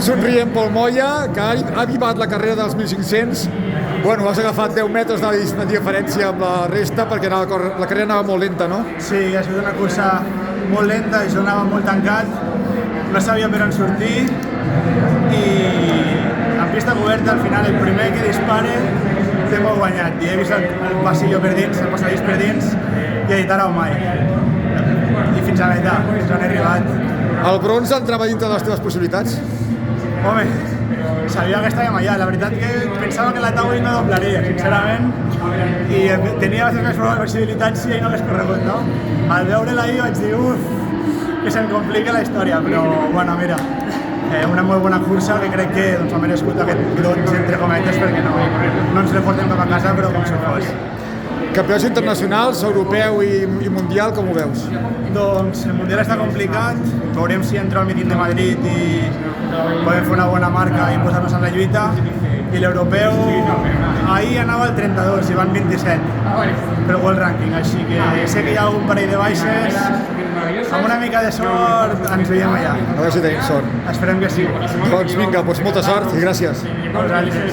somrient Pol Moya, que ha avivat la carrera dels 1.500. Bueno, has agafat 10 metres de diferència amb la resta perquè la carrera anava molt lenta, no? Sí, ha sigut una cursa molt lenta i jo anava molt tancat, no sabia per on sortir i en pista coberta al final el primer que dispare té molt guanyat i he vist el passadís per dins i he dit ara o mai. I fins a l'età, fins on he arribat. El bronze entrava dintre de les teves possibilitats? Home, sabia que estàvem allà, la veritat que pensava que la taula no doblaria, sincerament, i tenia més possibilitats si ell no hagués corregut, no? Al veure-la ahir vaig dir, que se'm complica la història, però, bueno, mira, una molt bona cursa que crec que ha merescut aquest bronze, entre cometes, perquè no ens el portem cap a casa, però com si fos. Campions internacionals, europeu i mundial, com ho veus? Doncs el mundial està complicat, veurem si entra al míting de Madrid i podem fer una bona marca i posar-nos en la lluita. I l'europeu, ahir anava al 32 i van 27 pel World Ranking, així que sé que hi ha algun parell de baixes, amb una mica de sort ens veiem allà. A veure si tenim sort. Esperem que sí. Doncs vinga, molta sort i gràcies. Gràcies.